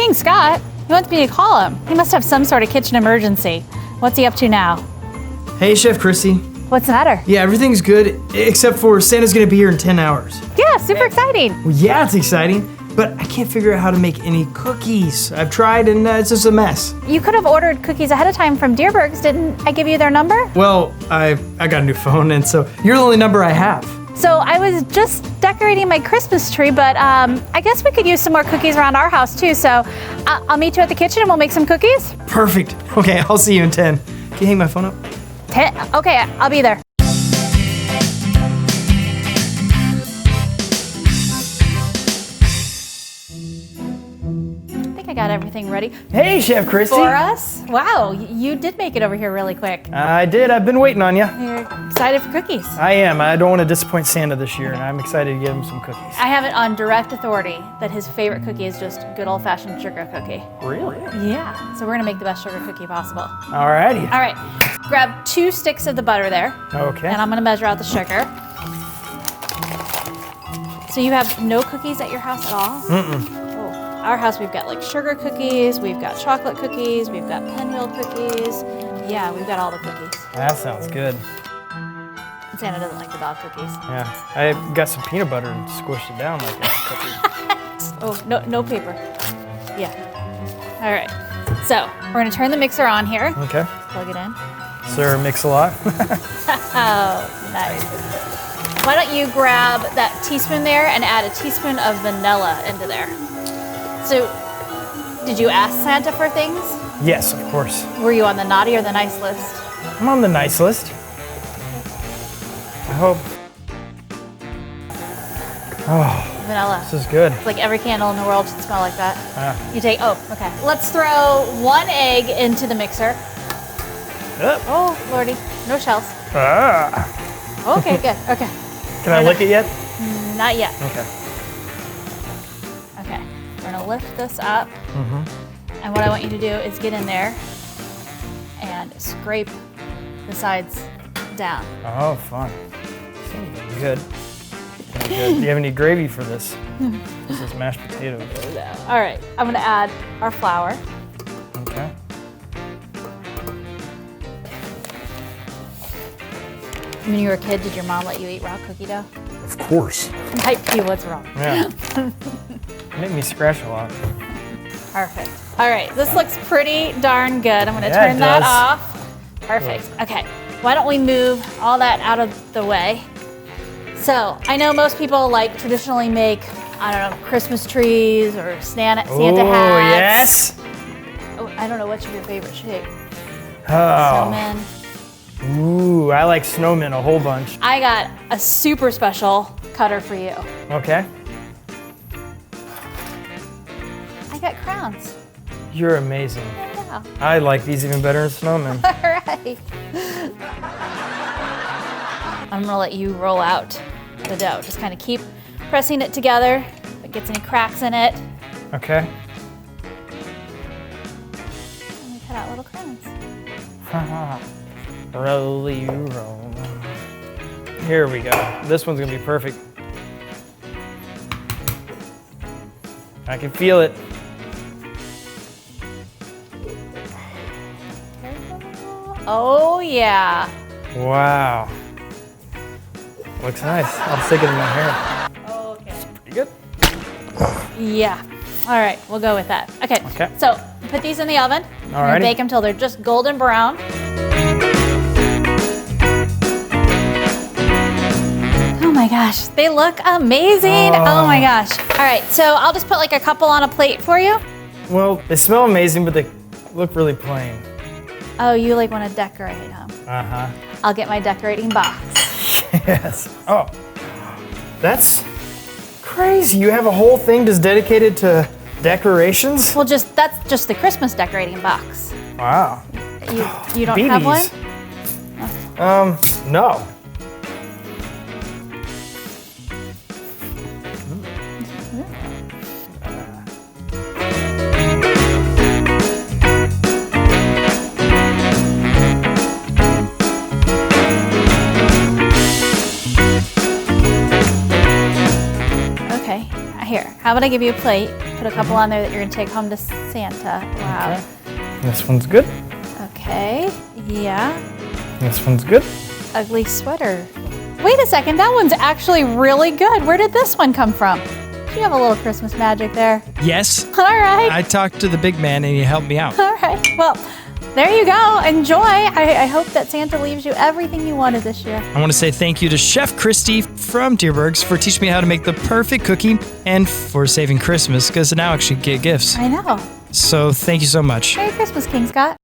King Scott? He wants me to call him. He must have some sort of kitchen emergency. What's he up to now? Hey, Chef Christie. What's the matter? Yeah, everything's good, except for Santa's gonna be here in 10 hours. Yeah, super exciting. Well, yeah, it's exciting, but I can't figure out how to make any cookies. I've tried and it's just a mess. You could have ordered cookies ahead of time from Dierbergs. Didn't I give you their number? Well, I got a new phone, and so you're the only number I have. So I was just decorating my Christmas tree, but I guess we could use some more cookies around our house too. So I'll meet you at the kitchen and we'll make some cookies. Perfect. Okay, I'll see you in 10. Can you hang my phone up? 10? Okay, I'll be there. I got everything ready. Hey, Chef Christie. For us? Wow, you did make it over here really quick. I did. I've been waiting on you. You're excited for cookies. I am. I don't want to disappoint Santa this year, and I'm excited to give him some cookies. I have it on direct authority that his favorite cookie is just good old-fashioned sugar cookie. Really? Yeah, so we're gonna make the best sugar cookie possible. Alrighty. All right, grab 2 sticks of the butter there. Okay. And I'm gonna measure out the sugar. So you have no cookies at your house at all? Mm-mm. Our house, we've got like sugar cookies, we've got chocolate cookies, we've got pinwheel cookies. Yeah, we've got all the cookies. That sounds good. Santa doesn't like the dog cookies. Yeah, I got some peanut butter and squished it down like a cookie. Oh, no paper. Yeah. All right. So we're gonna turn the mixer on here. Okay. Plug it in. Sir, mix a lot. Oh, nice. Why don't you grab that teaspoon there and add a teaspoon of vanilla into there. So, did you ask Santa for things? Yes, of course. Were you on the naughty or the nice list? I'm on the nice list. I hope. Oh, Vanilla. this is good. It's like every candle in the world should smell like that. Ah. You take, okay. Let's throw 1 egg into the mixer. Oh, Lordy, no shells. Ah. Okay, good, okay. Can I lick it yet? Not yet. Okay. Okay, we're gonna lift this up. Mm-hmm. And what I want you to do is get in there and scrape the sides down. Oh, fun. Sounds good. Sounds good. Do you have any gravy for this? This is mashed potato. All right, I'm gonna add our flour. Okay. When you were a kid, did your mom let you eat raw cookie dough? Of course. Might be what's wrong. Yeah. Make me scratch a lot. Perfect. All right, this looks pretty darn good. I'm gonna Yeah, turn it that does. off. Perfect. Okay, why don't we move all that out of the way? So, I know most people like traditionally make, I don't know, Christmas trees or Santa hats. Oh, yes. Oh, I don't know, what's your favorite shape? Oh. Snowman. Ooh, I like snowmen a whole bunch. I got a super special cutter for you. Okay. I got crowns. You're amazing. Yeah. I like these even better than snowmen. All right. I'm gonna let you roll out the dough. Just kind of keep pressing it together. If it gets any cracks in it, Okay. and we cut out little crowns. Roll you roll. Here we go. This one's gonna be perfect. I can feel it. Oh yeah. Wow. Looks nice. I'll stick it in my hair. Okay. Pretty good. Yeah. All right, we'll go with that. Okay. Okay. So put these in the oven. Alrighty. And bake them till they're just golden brown. Oh my gosh, they look amazing. Oh my gosh. All right, so I'll just put like a couple on a plate for you. Well, they smell amazing, but they look really plain. Oh, you like want to decorate, huh? Uh-huh. I'll get my decorating box. Yes. Oh, that's crazy. You have a whole thing just dedicated to decorations? Well, that's just the Christmas decorating box. Wow. You don't have one? No. here, how about I give you a plate, put a couple on there that you're gonna take home to Santa. Wow. Okay. This one's good. Okay, yeah. This one's good. Ugly sweater. Wait a second, that one's actually really good. Where did this one come from? Do you have a little Christmas magic there? Yes. All right. I talked to the big man and he helped me out. All right. Well, there you go. Enjoy. I hope that Santa leaves you everything you wanted this year. I want to say thank you to Chef Christie from Dierbergs for teaching me how to make the perfect cookie and for saving Christmas because now I actually get gifts. I know. So thank you so much. Merry Christmas, King Scott.